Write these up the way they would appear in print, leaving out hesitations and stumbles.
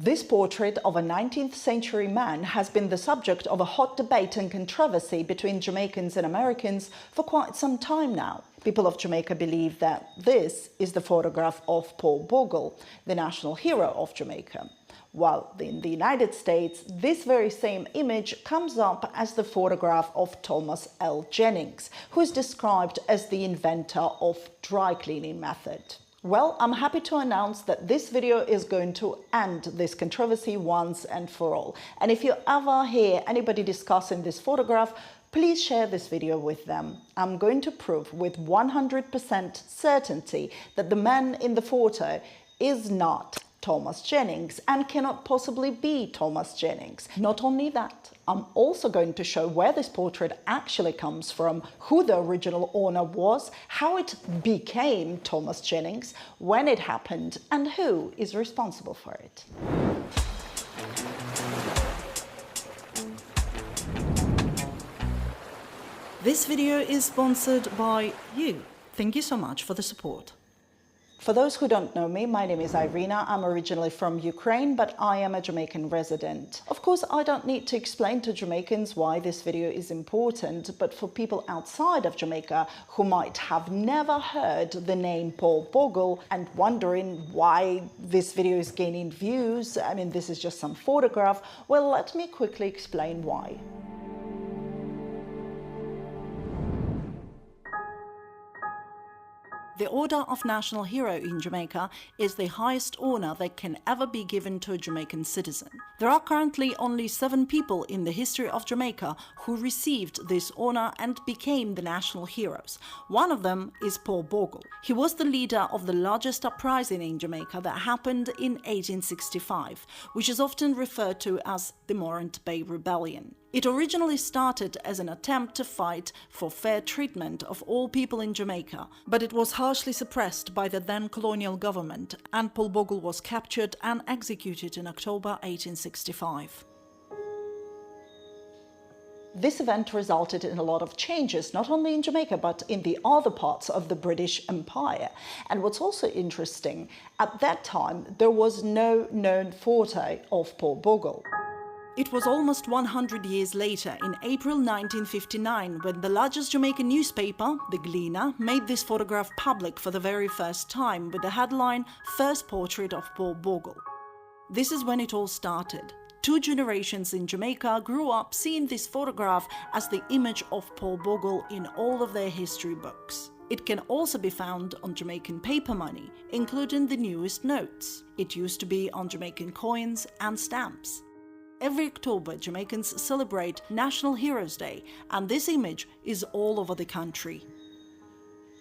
This portrait of a 19th century man has been the subject of a hot debate and controversy between Jamaicans and Americans for quite some time now. People of Jamaica believe that this is the photograph of Paul Bogle, the national hero of Jamaica. While in the United States, this very same image comes up as the photograph of Thomas L. Jennings, who is described as the inventor of dry cleaning method. Well, I'm happy to announce that this video is going to end this controversy once and for all. And if you ever hear anybody discussing this photograph, please share this video with them. I'm going to prove with 100% certainty that the man in the photo is not Thomas Jennings and cannot possibly be Thomas Jennings. Not only that, I'm also going to show where this portrait actually comes from, who the original owner was, how it became Thomas Jennings, when it happened, and who is responsible for it. This video is sponsored by you. Thank you so much for the support. For those who don't know me, my name is Irina. I'm originally from Ukraine, but I am a Jamaican resident. Of course, I don't need to explain to Jamaicans why this video is important, but for people outside of Jamaica who might have never heard the name Paul Bogle and wondering why this video is gaining views, I mean, this is just some photograph, well, let me quickly explain why. The Order of National Hero in Jamaica is the highest honor that can ever be given to a Jamaican citizen. There are currently only 7 people in the history of Jamaica who received this honor and became the national heroes. One of them is Paul Bogle. He was the leader of the largest uprising in Jamaica that happened in 1865, which is often referred to as the Morant Bay Rebellion. It originally started as an attempt to fight for fair treatment of all people in Jamaica, but it was harshly suppressed by the then colonial government, and Paul Bogle was captured and executed in October 1865. This event resulted in a lot of changes, not only in Jamaica, but in the other parts of the British Empire. And what's also interesting, at that time, there was no known photo of Paul Bogle. It was almost 100 years later, in April 1959, when the largest Jamaican newspaper, The Gleaner, made this photograph public for the very first time with the headline, "First Portrait of Paul Bogle." This is when it all started. 2 generations in Jamaica grew up seeing this photograph as the image of Paul Bogle in all of their history books. It can also be found on Jamaican paper money, including the newest notes. It used to be on Jamaican coins and stamps. Every October, Jamaicans celebrate National Heroes Day, and this image is all over the country.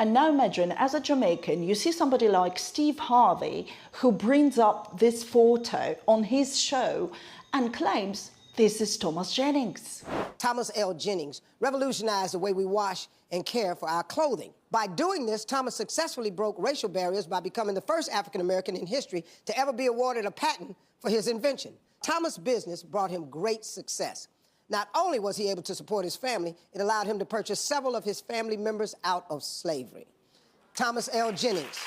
And now imagine, as a Jamaican, you see somebody like Steve Harvey who brings up this photo on his show and claims this is Thomas Jennings. Thomas L. Jennings revolutionized the way we wash and care for our clothing. By doing this, Thomas successfully broke racial barriers by becoming the first African American in history to ever be awarded a patent for his invention. Thomas' business brought him great success. Not only was he able to support his family, it allowed him to purchase several of his family members out of slavery. Thomas L. Jennings.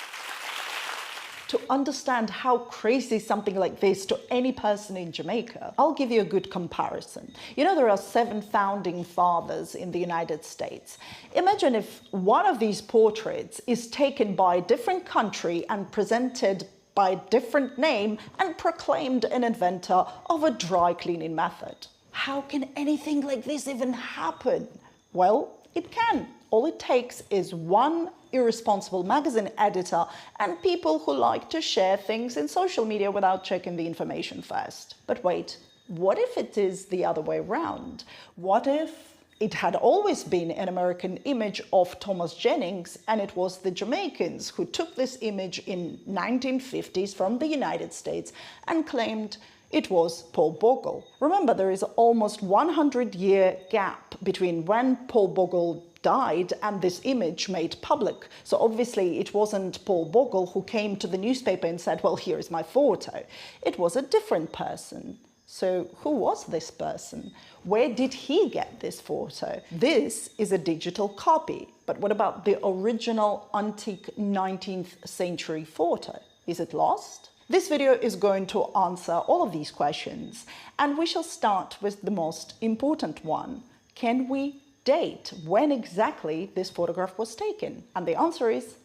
To understand how crazy something like this to any person in Jamaica, I'll give you a good comparison. You know, there are 7 founding fathers in the United States. Imagine if one of these portraits is taken by a different country and presented by a different name and proclaimed an inventor of a dry cleaning method. How can anything like this even happen? Well, it can. All it takes is one irresponsible magazine editor and people who like to share things in social media without checking the information first. But wait, what if it is the other way around? What if it had always been an American image of Thomas Jennings, and it was the Jamaicans who took this image in 1950s from the United States and claimed it was Paul Bogle. Remember, there is almost 100-year gap between when Paul Bogle died and this image made public. So obviously it wasn't Paul Bogle who came to the newspaper and said, well, here's my photo. It was a different person. So who was this person? Where did he get this photo? This is a digital copy, but what about the original antique 19th century photo? Is it lost? This video is going to answer all of these questions, and we shall start with the most important one. Can we date when exactly this photograph was taken? And the answer is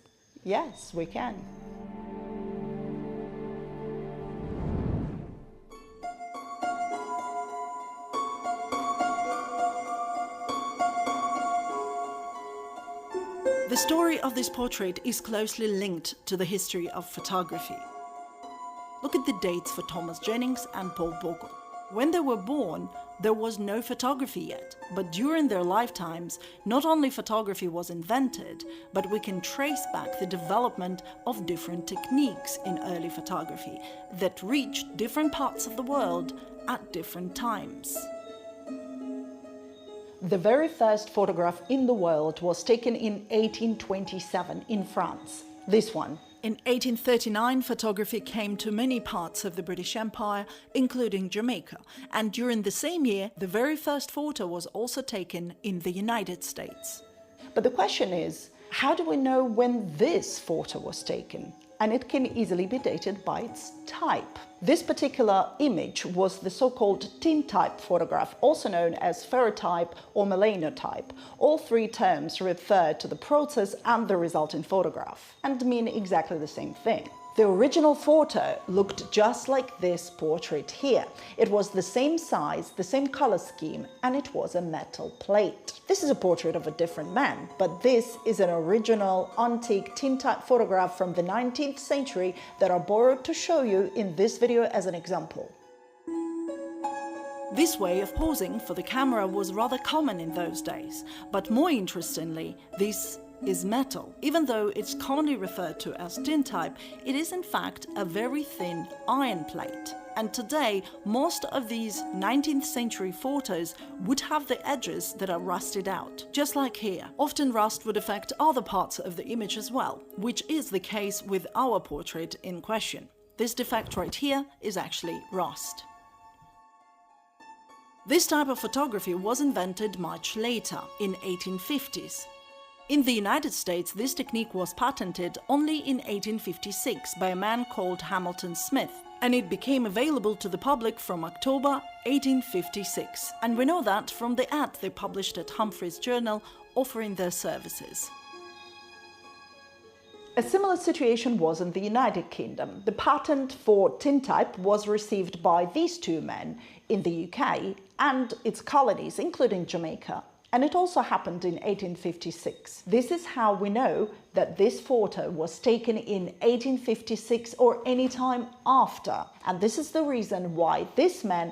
yes, we can. The story of this portrait is closely linked to the history of photography. Look at the dates for Thomas Jennings and Paul Bogle. When they were born, there was no photography yet, but during their lifetimes, not only photography was invented, but we can trace back the development of different techniques in early photography that reached different parts of the world at different times. The very first photograph in the world was taken in 1827 in France. This one. In 1839, photography came to many parts of the British Empire, including Jamaica, and during the same year, the very first photo was also taken in the United States. But the question is, how do we know when this photo was taken? And it can easily be dated by its type. This particular image was the so-called tintype photograph, also known as ferrotype or melanotype. All three terms refer to the process and the resulting photograph, and mean exactly the same thing. The original photo looked just like this portrait here. It was the same size, the same color scheme, and it was a metal plate. This is a portrait of a different man, but this is an original antique tintype photograph from the 19th century that I borrowed to show you in this video as an example. This way of posing for the camera was rather common in those days, but more interestingly, this is metal. Even though it's commonly referred to as tintype, it is in fact a very thin iron plate. And today, most of these 19th century photos would have the edges that are rusted out, just like here. Often rust would affect other parts of the image as well, which is the case with our portrait in question. This defect right here is actually rust. This type of photography was invented much later, in 1850s. In the United States, this technique was patented only in 1856 by a man called Hamilton Smith, and it became available to the public from October 1856. And we know that from the ad they published at Humphrey's Journal offering their services. A similar situation was in the United Kingdom. The patent for tintype was received by these two men in the UK and its colonies, including Jamaica. And it also happened in 1856. This is how we know that this photo was taken in 1856 or any time after. And this is the reason why this man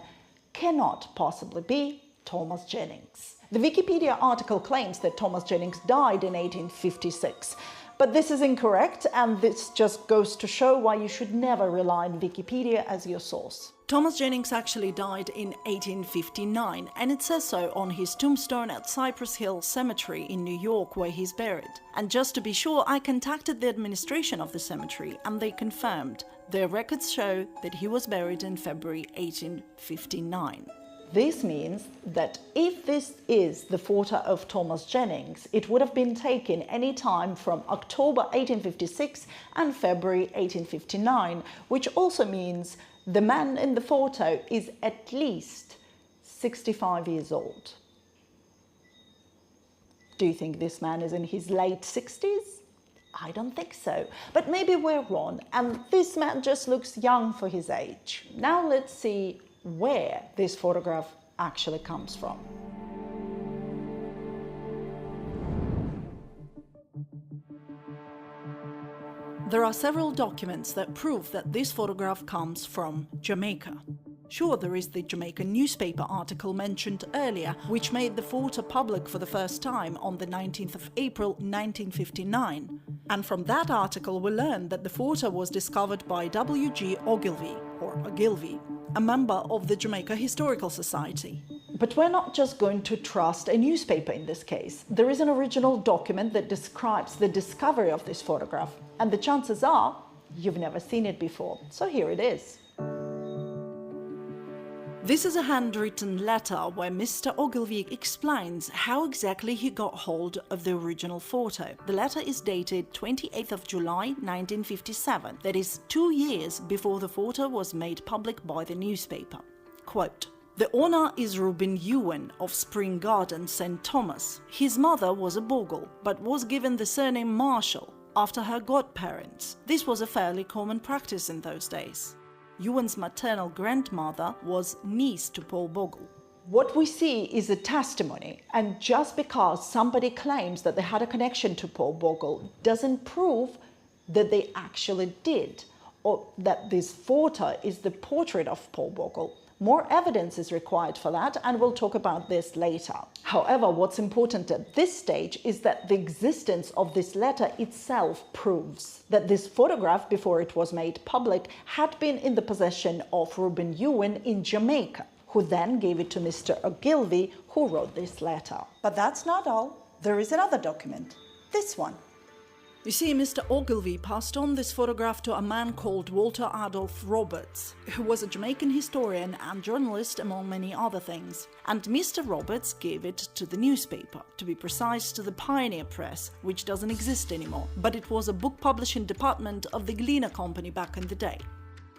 cannot possibly be Thomas Jennings. The Wikipedia article claims that Thomas Jennings died in 1856. But this is incorrect, and this just goes to show why you should never rely on Wikipedia as your source. Thomas Jennings actually died in 1859, and it says so on his tombstone at Cypress Hill Cemetery in New York, where he's buried. And just to be sure, I contacted the administration of the cemetery, and they confirmed. Their records show that he was buried in February 1859. This means that if this is the photo of Thomas Jennings, it would have been taken any time from October 1856 and February 1859, which also means the man in the photo is at least 65 years old. Do you think this man is in his late 60s? I don't think so, but maybe we're wrong, and this man just looks young for his age. Now let's see where this photograph actually comes from. There are several documents that prove that this photograph comes from Jamaica. Sure, there is the Jamaican newspaper article mentioned earlier, which made the photo public for the first time on the 19th of April 1959. And from that article we learn that the photo was discovered by W.G. Ogilvy, or Ogilvy, a member of the Jamaica Historical Society. But we're not just going to trust a newspaper in this case. There is an original document that describes the discovery of this photograph, and the chances are you've never seen it before. So here it is. This is a handwritten letter where Mr. Ogilvy explains how exactly he got hold of the original photo. The letter is dated 28th of July 1957, that is 2 years before the photo was made public by the newspaper. Quote, "The owner is Reuben Ewan of Spring Garden, St. Thomas. His mother was a Bogle, but was given the surname Marshall after her godparents. This was a fairly common practice in those days. Ewan's maternal grandmother was niece to Paul Bogle." What we see is a testimony, and just because somebody claims that they had a connection to Paul Bogle doesn't prove that they actually did, or that this photo is the portrait of Paul Bogle. More evidence is required for that, and we'll talk about this later. However, what's important at this stage is that the existence of this letter itself proves that this photograph, before it was made public, had been in the possession of Reuben Ewan in Jamaica, who then gave it to Mr. Ogilvy, who wrote this letter. But that's not all. There is another document, this one. You see, Mr. Ogilvy passed on this photograph to a man called Walter Adolph Roberts, who was a Jamaican historian and journalist among many other things. And Mr. Roberts gave it to the newspaper, to be precise to the Pioneer Press, which doesn't exist anymore, but it was a book publishing department of the Gleaner Company back in the day.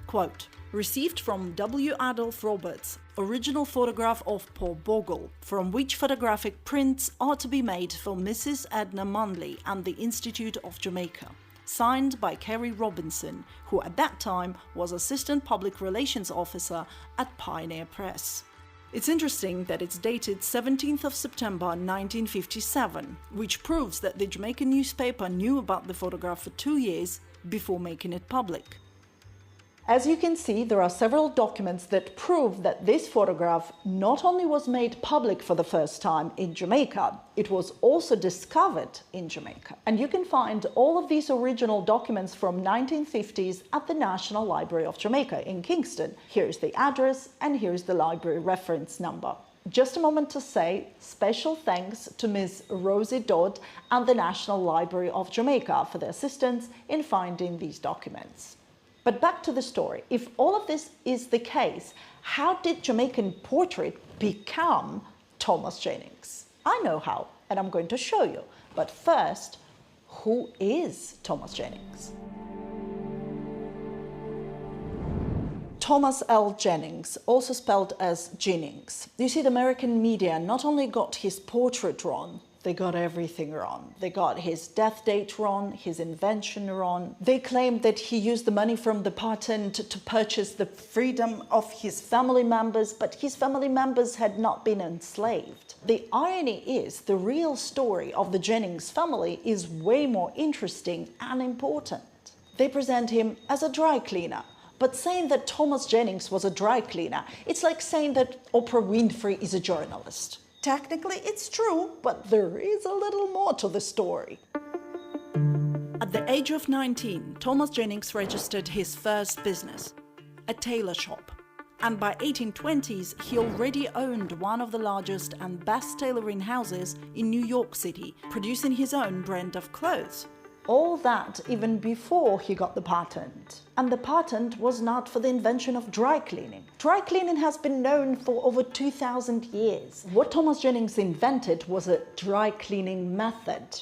Quote, "Received from W. Adolph Roberts, original photograph of Paul Bogle, from which photographic prints are to be made for Mrs. Edna Munley and the Institute of Jamaica. Signed by Kerry Robinson, who at that time was Assistant Public Relations Officer at Pioneer Press." It's interesting that it's dated 17th of September 1957, which proves that the Jamaican newspaper knew about the photograph for 2 years before making it public. As you can see, there are several documents that prove that this photograph not only was made public for the first time in Jamaica, it was also discovered in Jamaica. And you can find all of these original documents from 1950s at the National Library of Jamaica in Kingston. Here's the address and here's the library reference number. Just a moment to say special thanks to Ms. Rosie Dodd and the National Library of Jamaica for their assistance in finding these documents. But back to the story. If all of this is the case, how did Jamaican portrait become Thomas Jennings? I know how, and I'm going to show you. But first, who is Thomas Jennings? Thomas L. Jennings, also spelled as Jennings. You see, the American media not only got his portrait wrong, they got everything wrong. They got his death date wrong, his invention wrong. They claimed that he used the money from the patent to purchase the freedom of his family members, but his family members had not been enslaved. The irony is, the real story of the Jennings family is way more interesting and important. They present him as a dry cleaner, but saying that Thomas Jennings was a dry cleaner, it's like saying that Oprah Winfrey is a journalist. Technically, it's true, but there is a little more to the story. At the age of 19, Thomas Jennings registered his first business, a tailor shop. And by 1820s, he already owned one of the largest and best tailoring houses in New York City, producing his own brand of clothes. All that even before he got the patent. And the patent was not for the invention of dry cleaning. Dry cleaning has been known for over 2,000 years. What Thomas Jennings invented was a dry cleaning method.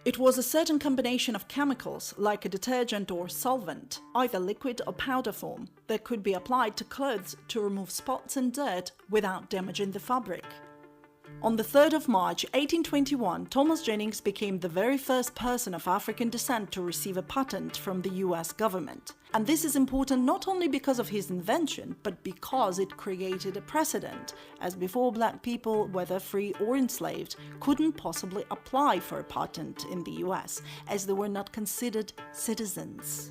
It was a certain combination of chemicals, like a detergent or solvent, either liquid or powder form, that could be applied to clothes to remove spots and dirt without damaging the fabric. On the 3rd of March 1821, Thomas Jennings became the very first person of African descent to receive a patent from the US government. And this is important not only because of his invention, but because it created a precedent, as before black people, whether free or enslaved, couldn't possibly apply for a patent in the US, as they were not considered citizens.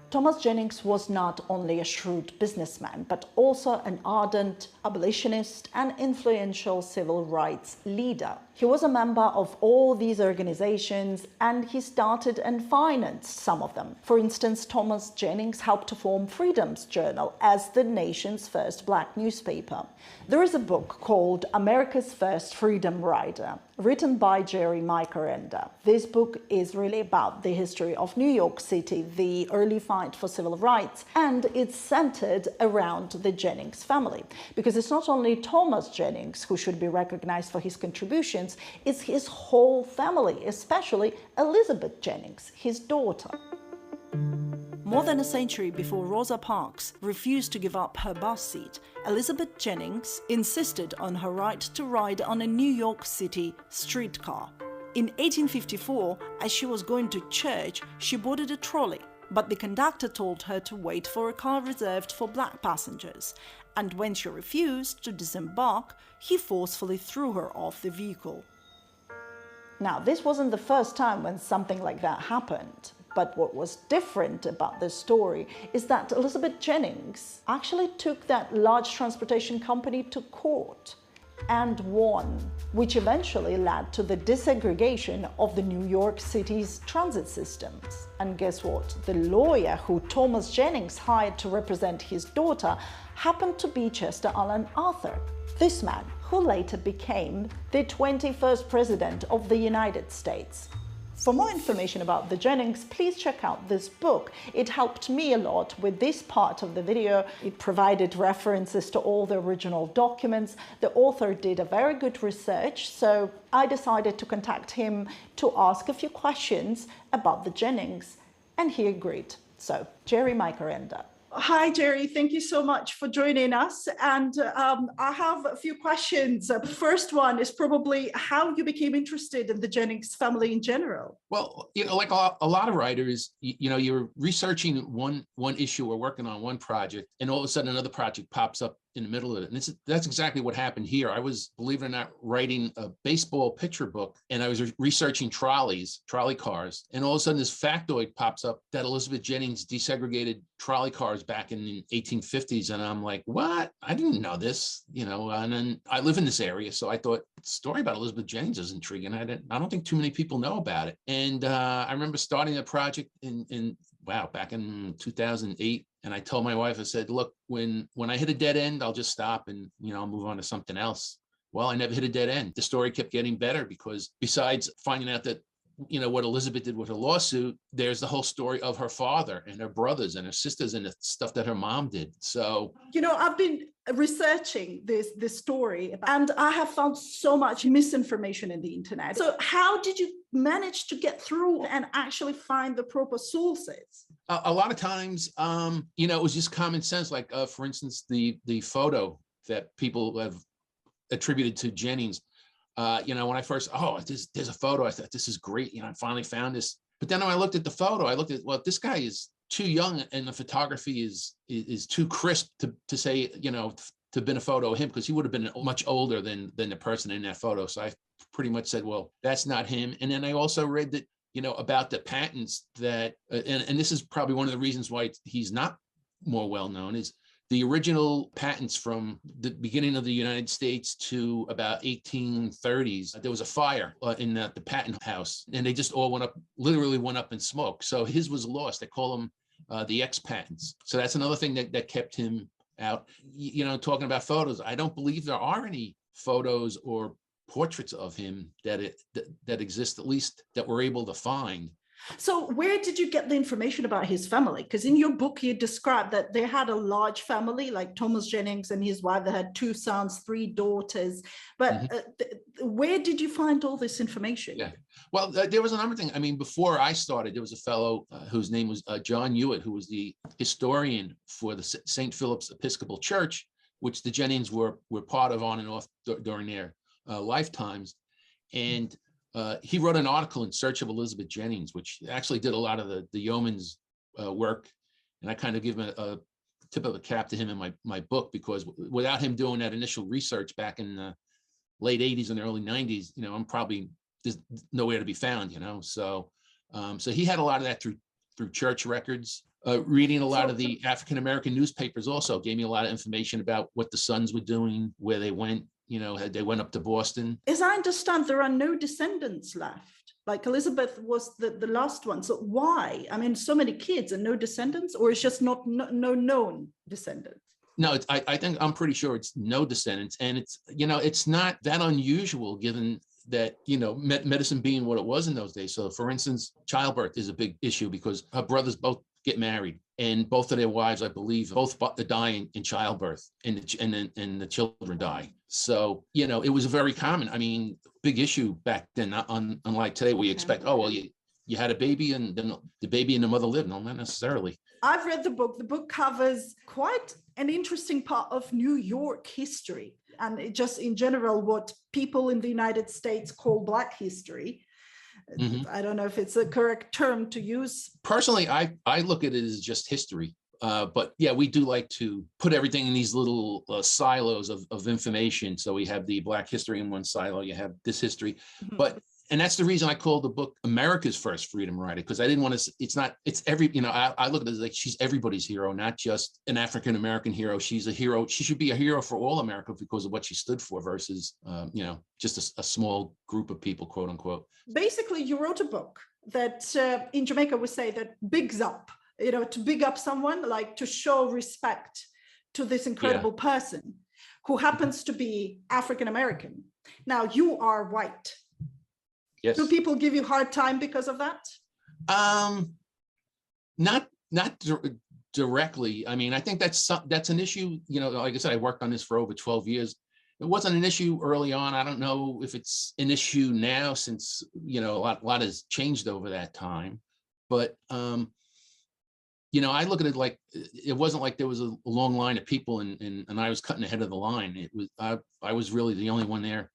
Thomas Jennings was not only a shrewd businessman, but also an ardent abolitionist and influential civil rights leader. He was a member of all these organizations, and he started and financed some of them. For instance, Thomas Jennings helped to form Freedom's Journal as the nation's first black newspaper. There is a book called America's First Freedom Rider, written by Jerry Micarenda. This book is really about the history of New York City, the early fight for civil rights, and it's centered around the Jennings family. Because it's not only Thomas Jennings who should be recognized for his contributions, it's his whole family, especially Elizabeth Jennings, his daughter. More than a century before Rosa Parks refused to give up her bus seat, Elizabeth Jennings insisted on her right to ride on a New York City streetcar. In 1854, as she was going to church, she boarded a trolley, but the conductor told her to wait for a car reserved for black passengers, and when she refused to disembark, he forcefully threw her off the vehicle. Now, this wasn't the first time when something like that happened. But what was different about this story is that Elizabeth Jennings actually took that large transportation company to court and won, which eventually led to the desegregation of the New York City's transit systems. And guess what? The lawyer who Thomas Jennings hired to represent his daughter happened to be Chester Alan Arthur, this man who later became the 21st President of the United States. For more information about the Jennings, please check out this book. It helped me a lot with this part of the video. It provided references to all the original documents. The author did a very good research, so I decided to contact him to ask a few questions about the Jennings, and he agreed. So, Jerry Micarenda. Hi, Jerry. Thank you so much for joining us. And I have a few questions. The first one is probably how you became interested in the Jennings family in general. Well, like a lot of writers, you're researching one issue or working on one project, and all of a sudden another project pops up in the middle of it. And that's exactly what happened here. I was, believe it or not, writing a baseball picture book, and I was researching trolley cars. And all of a sudden this factoid pops up that Elizabeth Jennings desegregated trolley cars back in the 1850s. And I'm like, what? I didn't know this, and then I live in this area. So I thought the story about Elizabeth Jennings is intriguing. I don't think too many people know about it. And I remember starting the project back in 2008. And I told my wife, I said, look, when I hit a dead end, I'll just stop and, I'll move on to something else. Well, I never hit a dead end. The story kept getting better because besides finding out that, what Elizabeth did with her lawsuit, there's the whole story of her father and her brothers and her sisters and the stuff that her mom did. So, I've been researching this story and I have found so much misinformation in the internet. So how did you manage to get through and actually find the proper sources? A lot of times, it was just common sense. Like, for instance, the photo that people have attributed to Jennings. When I first, there's a photo. I thought, this is great. I finally found this. But then when I looked at the photo, well, this guy is too young and the photography is too crisp to say, to have been a photo of him, because he would have been much older than the person in that photo. So I pretty much said, well, that's not him. And then I also read that, about the patents that, and this is probably one of the reasons why he's not more well known, is the original patents from the beginning of the United States to about 1830s. There was a fire in the patent house, and they just all literally went up in smoke. So his was lost. They call them the X patents. So that's another thing that kept him out. Talking about photos, I don't believe there are any photos or portraits of him that exist, at least that we're able to find. So where did you get the information about his family? Because in your book, you described that they had a large family, like Thomas Jennings and his wife. They had 2 sons, 3 daughters. But where did you find all this information? Yeah, well, there was a number of things. I mean, before I started, there was a fellow whose name was John Hewitt, who was the historian for the St. Philip's Episcopal Church, which the Jennings were part of on and off during their lifetimes. And he wrote an article in search of Elizabeth Jennings, which actually did a lot of the yeoman's work. And I kind of give him a tip of the cap to him in my book, because without him doing that initial research back in the late 80s and early 90s, I'm probably there's nowhere to be found, So he had a lot of that through church records. Reading a lot of the African-American newspapers also gave me a lot of information about what the sons were doing, where they went, they went up to Boston. As I understand, there are no descendants left. Like Elizabeth was the last one. So why? I mean, so many kids and no descendants, or it's just no known descendants? No, I think I'm pretty sure it's no descendants. And it's not that unusual given that, medicine being what it was in those days. So for instance, childbirth is a big issue because her brothers both get married and both of their wives, I believe, both die in childbirth and the children die. So, it was very common. I mean, big issue back then, unlike today, where you expect, oh, well, you had a baby and then the baby and the mother lived. No, not necessarily. I've read the book. The book covers quite an interesting part of New York history and just in general, what people in the United States call Black history. Mm-hmm. I don't know if it's a correct term to use. Personally, I look at it as just history. But yeah, we do like to put everything in these little silos of information. So we have the Black history in one silo, you have this history, mm-hmm. And that's the reason I called the book America's First Freedom Rider, because I didn't want to, I look at it as like she's everybody's hero, not just an African-American hero. She's a hero. She should be a hero for all America because of what she stood for versus, just a small group of people, quote unquote. Basically, you wrote a book that in Jamaica we say that bigs up, to big up someone, like to show respect to this incredible person who happens to be African-American. Now you are white. Yes. Do people give you a hard time because of that? Not directly. I mean, I think that's an issue. Like I said, I worked on this for over 12 years. It wasn't an issue early on. I don't know if it's an issue now since, a lot has changed over that time. But, I look at it like it wasn't like there was a long line of people and I was cutting ahead of the line. It was I was really the only one there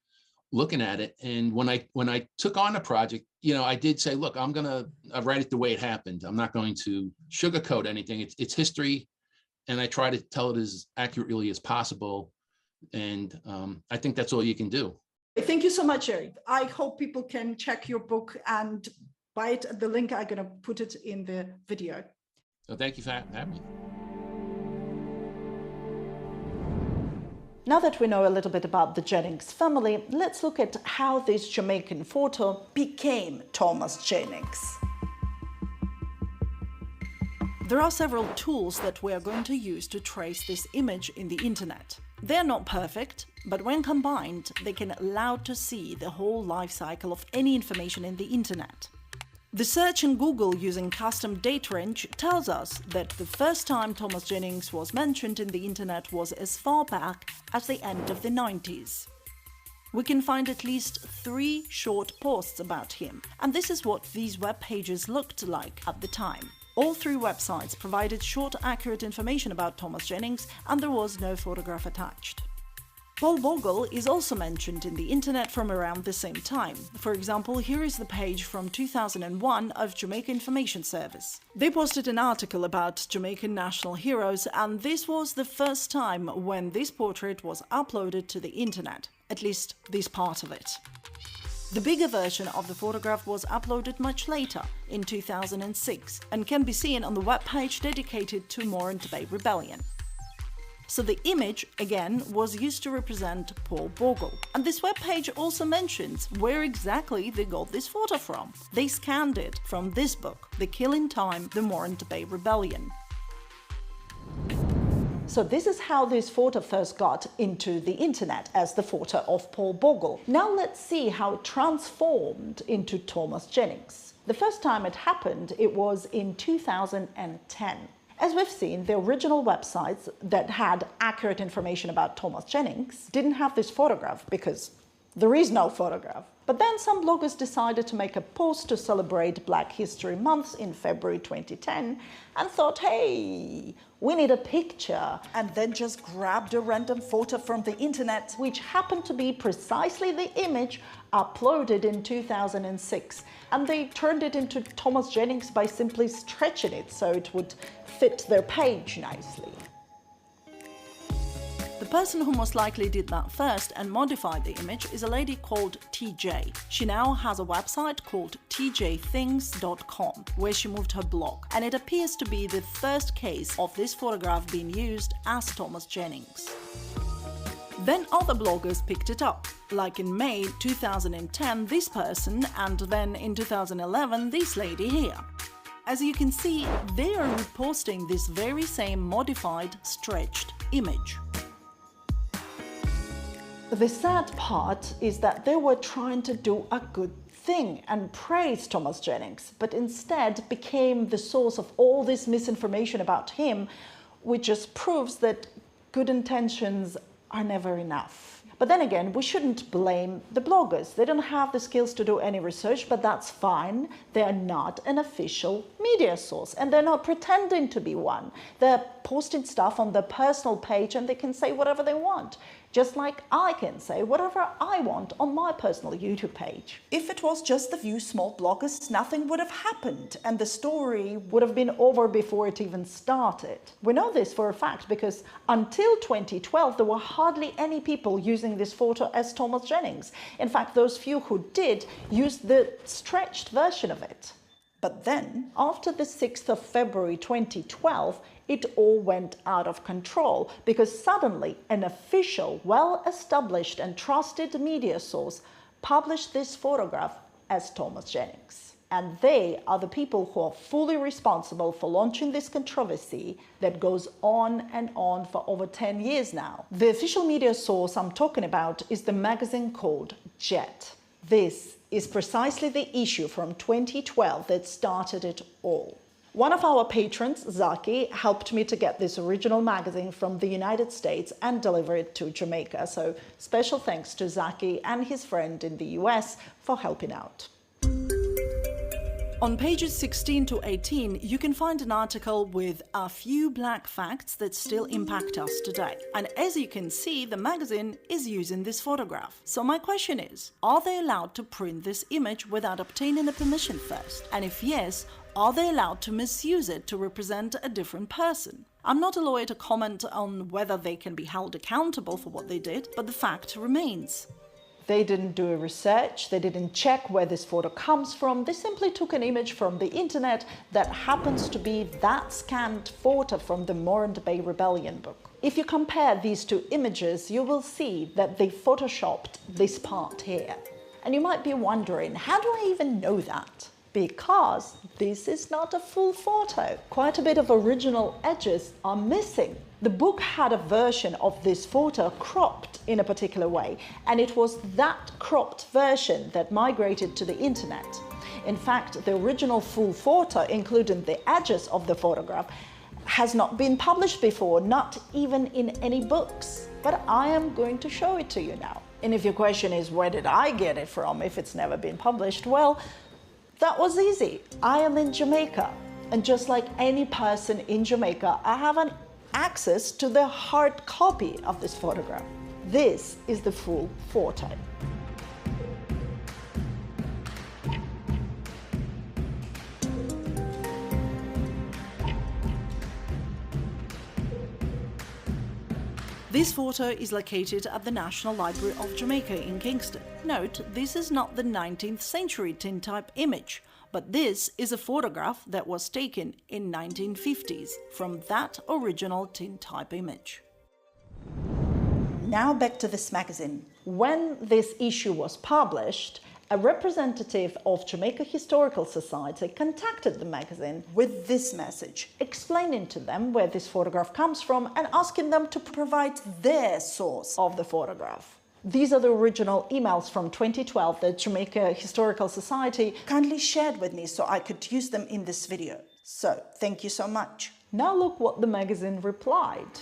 looking at it. And when I took on the project, I did say, look, I'm going to write it the way it happened. I'm not going to sugarcoat anything. It's history. And I try to tell it as accurately as possible. And I think that's all you can do. Thank you so much, Eric. I hope people can check your book and buy it. The link, I'm going to put it in the video. So thank you for having me. Now that we know a little bit about the Jennings family, let's look at how this Jamaican photo became Thomas Jennings. There are several tools that we are going to use to trace this image in the internet. They're not perfect, but when combined, they can allow to see the whole life cycle of any information in the internet. The search in Google using custom date range tells us that the first time Thomas Jennings was mentioned in the internet was as far back as the end of the 90s. We can find at least 3 short posts about him, and this is what these web pages looked like at the time. All 3 websites provided short, accurate information about Thomas Jennings, and there was no photograph attached. Paul Bogle is also mentioned in the internet from around the same time. For example, here is the page from 2001 of Jamaica Information Service. They posted an article about Jamaican national heroes, and this was the first time when this portrait was uploaded to the internet, at least this part of it. The bigger version of the photograph was uploaded much later, in 2006, and can be seen on the webpage dedicated to Morant Bay Rebellion. So the image, again, was used to represent Paul Bogle. And this webpage also mentions where exactly they got this photo from. They scanned it from this book, The Killing Time, The Morant Bay Rebellion. So this is how this photo first got into the internet as the photo of Paul Bogle. Now let's see how it transformed into Thomas Jennings. The first time it happened, it was in 2010. As we've seen, the original websites that had accurate information about Thomas Jennings didn't have this photograph because there is no photograph. But then some bloggers decided to make a post to celebrate Black History Month in February 2010 and thought, hey, we need a picture. And then just grabbed a random photo from the internet, which happened to be precisely the image uploaded in 2006. And they turned it into Thomas Jennings by simply stretching it so it would fit their page nicely. The person who most likely did that first and modified the image is a lady called TJ. She now has a website called tjthings.com, where she moved her blog, and it appears to be the first case of this photograph being used as Thomas Jennings. Then other bloggers picked it up, like in May 2010 this person, and then in 2011 this lady here. As you can see, they are reposting this very same modified, stretched image. The sad part is that they were trying to do a good thing and praise Thomas Jennings, but instead became the source of all this misinformation about him, which just proves that good intentions are never enough. But then again, we shouldn't blame the bloggers. They don't have the skills to do any research, but that's fine. They are not an official media source, and they're not pretending to be one. They're posting stuff on their personal page, and they can say whatever they want, just like I can say whatever I want on my personal YouTube page. If it was just a few small bloggers, nothing would have happened, and the story would have been over before it even started. We know this for a fact because until 2012, there were hardly any people using this photo as Thomas Jennings. In fact, those few who did used the stretched version of it. But then, after the 6th of February 2012, it all went out of control because suddenly an official, well-established and trusted media source published this photograph as Thomas Jennings. And they are the people who are fully responsible for launching this controversy that goes on and on for over 10 years now. The official media source I'm talking about is the magazine called Jet. This is precisely the issue from 2012 that started it all. One of our patrons, Zaki, helped me to get this original magazine from the United States and deliver it to Jamaica. So special thanks to Zaki and his friend in the US for helping out. On pages 16 to 18, you can find an article with a few black facts that still impact us today. And as you can see, the magazine is using this photograph. So my question is, are they allowed to print this image without obtaining a permission first? And if yes, are they allowed to misuse it to represent a different person? I'm not a lawyer to comment on whether they can be held accountable for what they did, but the fact remains. They didn't do a research, they didn't check where this photo comes from, they simply took an image from the internet that happens to be that scanned photo from the Morant Bay Rebellion book. If you compare these two images, you will see that they photoshopped this part here. And you might be wondering, how do I even know that? Because this is not a full photo. Quite a bit of original edges are missing. The book had a version of this photo cropped in a particular way, and it was that cropped version that migrated to the internet. In fact, the original full photo, including the edges of the photograph, has not been published before, not even in any books. But I am going to show it to you now. And if your question is, where did I get it from if it's never been published? Well, that was easy. I am in Jamaica, and just like any person in Jamaica, I have an access to the hard copy of this photograph. This is the full photo. This photo is located at the National Library of Jamaica in Kingston. Note, this is not the 19th century tintype image, but this is a photograph that was taken in 1950s from that original tintype image. Now back to this magazine. When this issue was published, a representative of Jamaica Historical Society contacted the magazine with this message, explaining to them where this photograph comes from and asking them to provide their source of the photograph. These are the original emails from 2012 that Jamaica Historical Society kindly shared with me so I could use them in this video. So, thank you so much. Now look what the magazine replied.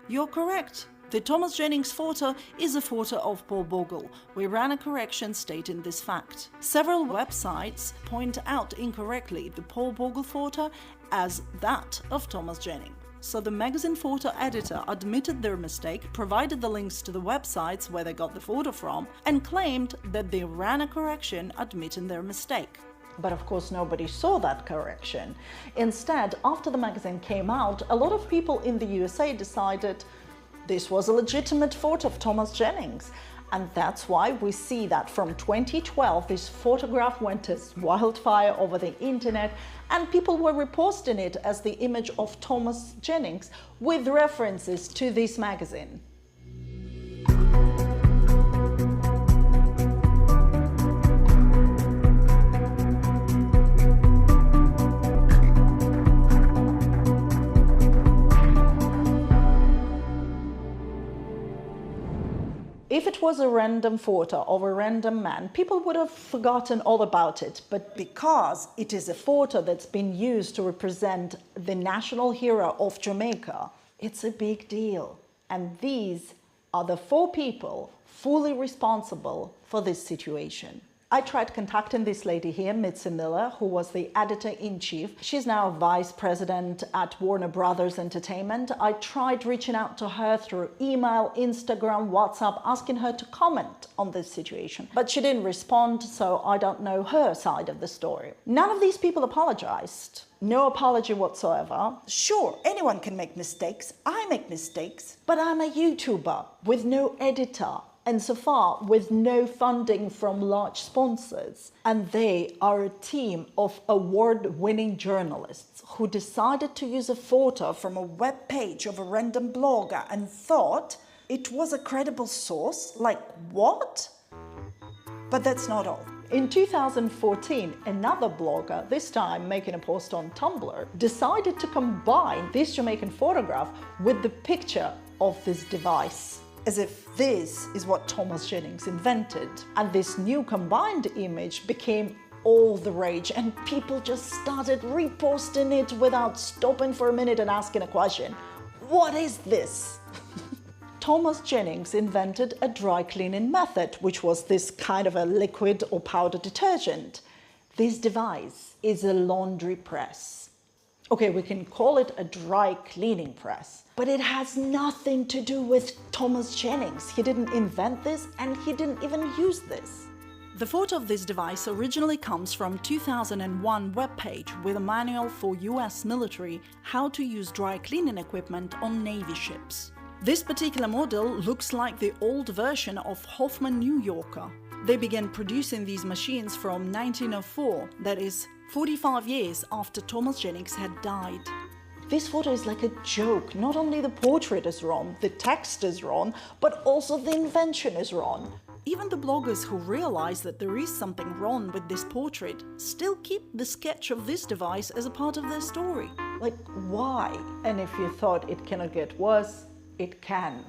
You're correct. The Thomas Jennings photo is a photo of Paul Bogle. We ran a correction stating this fact. Several websites point out incorrectly the Paul Bogle photo as that of Thomas Jennings. So the magazine photo editor admitted their mistake, provided the links to the websites where they got the photo from, and claimed that they ran a correction admitting their mistake. But of course nobody saw that correction. Instead, after the magazine came out, a lot of people in the USA decided this was a legitimate photo of Thomas Jennings. And that's why we see that from 2012, this photograph went as wildfire over the internet, and people were reposting it as the image of Thomas Jennings with references to this magazine. If it was a random photo of a random man, people would have forgotten all about it. But because it is a photo that's been used to represent the national hero of Jamaica, it's a big deal. And these are the 4 people fully responsible for this situation. I tried contacting this lady here, Mitzi Miller, who was the editor-in-chief. She's now vice president at Warner Brothers Entertainment. I tried reaching out to her through email, Instagram, WhatsApp, asking her to comment on this situation. But she didn't respond, so I don't know her side of the story. None of these people apologized. No apology whatsoever. Sure, anyone can make mistakes. I make mistakes. But I'm a YouTuber with no editor. And so far, with no funding from large sponsors. And they are a team of award-winning journalists who decided to use a photo from a web page of a random blogger and thought it was a credible source? Like, what? But that's not all. In 2014, another blogger, this time making a post on Tumblr, decided to combine this Jamaican photograph with the picture of this device, as if this is what Thomas Jennings invented. And this new combined image became all the rage, and people just started reposting it without stopping for a minute and asking a question. What is this? Thomas Jennings invented a dry cleaning method, which was this kind of a liquid or powder detergent. This device is a laundry press. Okay, we can call it a dry cleaning press, but it has nothing to do with Thomas Jennings. He didn't invent this, and he didn't even use this. The photo of this device originally comes from 2001 webpage with a manual for US military how to use dry cleaning equipment on Navy ships. This particular model looks like the old version of Hoffman New Yorker. They began producing these machines from 1904, that is, 45 years after Thomas Jennings had died. This photo is like a joke. Not only the portrait is wrong, the text is wrong, but also the invention is wrong. Even the bloggers who realize that there is something wrong with this portrait still keep the sketch of this device as a part of their story. Like, why? And if you thought it cannot get worse, it can.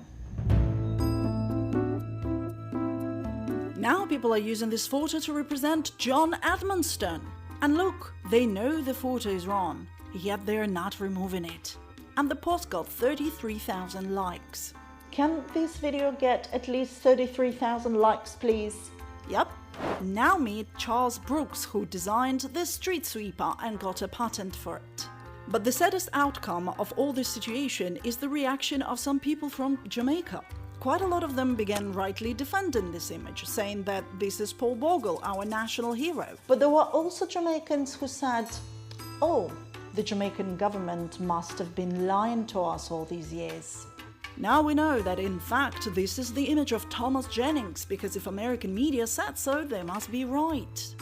Now people are using this photo to represent John Edmonstone. And look, they know the photo is wrong, yet they're not removing it. And the post got 33,000 likes. Can this video get at least 33,000 likes, please? Yep. Now meet Charles Brooks, who designed the street sweeper and got a patent for it. But the saddest outcome of all this situation is the reaction of some people from Jamaica. Quite a lot of them began rightly defending this image, saying that this is Paul Bogle, our national hero. But there were also Jamaicans who said, oh, the Jamaican government must have been lying to us all these years. Now we know that in fact this is the image of Thomas Jennings, because if American media said so, they must be right.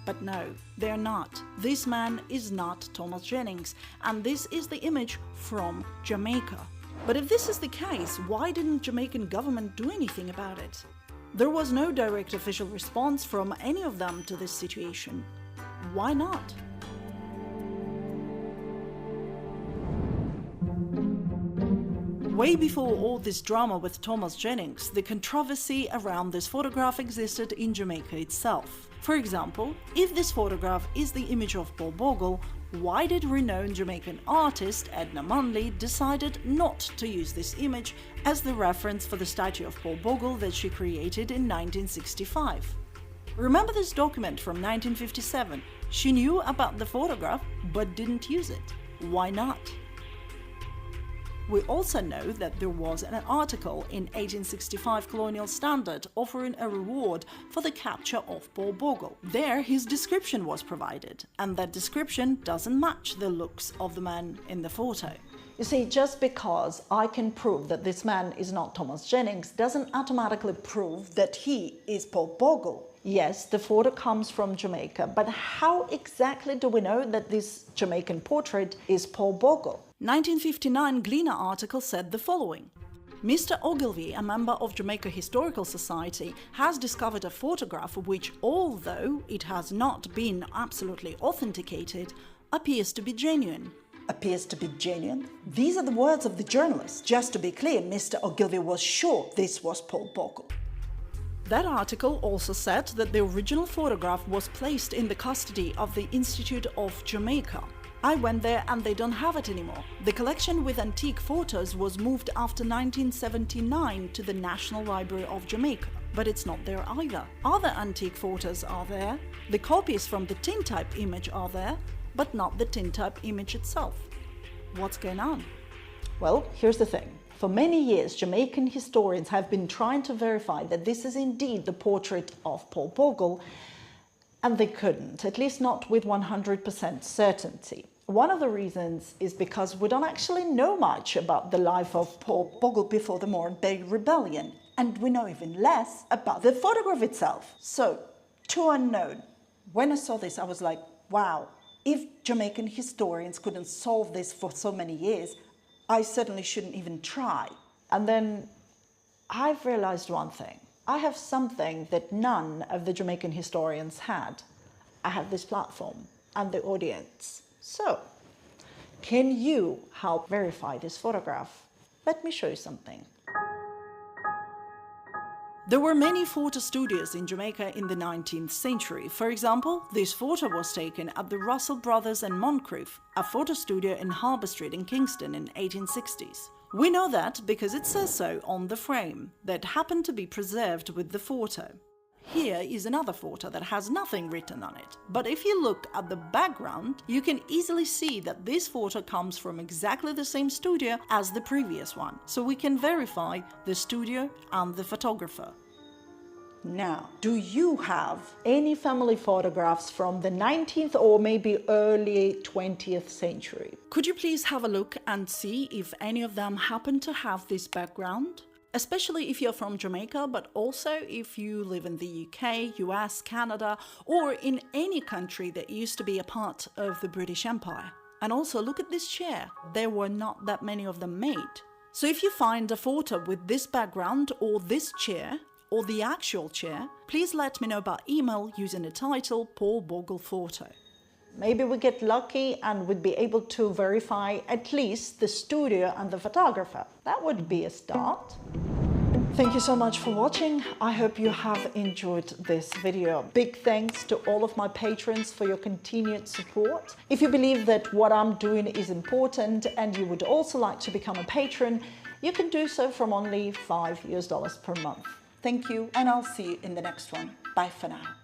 But no, they're not. This man is not Thomas Jennings, and this is the image from Jamaica. But if this is the case, why didn't Jamaican government do anything about it? There was no direct official response from any of them to this situation. Why not? Way before all this drama with Thomas Jennings, the controversy around this photograph existed in Jamaica itself. For example, if this photograph is the image of Paul Bogle, why did renowned Jamaican artist Edna Munley decided not to use this image as the reference for the statue of Paul Bogle that she created in 1965? Remember this document from 1957? She knew about the photograph but didn't use it. Why not? We also know that there was an article in 1865 Colonial Standard offering a reward for the capture of Paul Bogle. There his description was provided, and that description doesn't match the looks of the man in the photo. You see, just because I can prove that this man is not Thomas Jennings doesn't automatically prove that he is Paul Bogle. Yes, the photo comes from Jamaica, but how exactly do we know that this Jamaican portrait is Paul Bogle? 1959 Gleaner article said the following. Mr. Ogilvy, a member of Jamaica Historical Society, has discovered a photograph which, although it has not been absolutely authenticated, appears to be genuine. Appears to be genuine? These are the words of the journalist. Just to be clear, Mr. Ogilvy was sure this was Paul Bogle. That article also said that the original photograph was placed in the custody of the Institute of Jamaica. I went there and they don't have it anymore. The collection with antique photos was moved after 1979 to the National Library of Jamaica, but it's not there either. Other antique photos are there, the copies from the tintype image are there, but not the tintype image itself. What's going on? Well, here's the thing. For many years, Jamaican historians have been trying to verify that this is indeed the portrait of Paul Bogle, and they couldn't, at least not with 100% certainty. One of the reasons is because we don't actually know much about the life of Paul Bogle before the Moran Bay Rebellion, and we know even less about the photograph itself. So, too unknown. When I saw this, I was like, wow, if Jamaican historians couldn't solve this for so many years, I certainly shouldn't even try. And then I've realized one thing. I have something that none of the Jamaican historians had. I have this platform and the audience. So, can you help verify this photograph? Let me show you something. There were many photo studios in Jamaica in the 19th century. For example, this photo was taken at the Russell Brothers and Moncrief, a photo studio in Harbour Street in Kingston in 1860s. We know that because it says so on the frame that happened to be preserved with the photo. Here is another photo that has nothing written on it, but if you look at the background, you can easily see that this photo comes from exactly the same studio as the previous one, so we can verify the studio and the photographer. Now, do you have any family photographs from the 19th or maybe early 20th century? Could you please have a look and see if any of them happen to have this background? Especially if you're from Jamaica, but also if you live in the UK, US, Canada, or in any country that used to be a part of the British Empire. And also look at this chair. There were not that many of them made. So if you find a photo with this background or this chair, or the actual chair, please let me know by email using the title Paul Bogle Photo. Maybe we get lucky and we'd be able to verify at least the studio and the photographer. That would be a start. Thank you so much for watching. I hope you have enjoyed this video. Big thanks to all of my patrons for your continued support. If you believe that what I'm doing is important and you would also like to become a patron, you can do so from only $5 per month. Thank you, and I'll see you in the next one. Bye for now.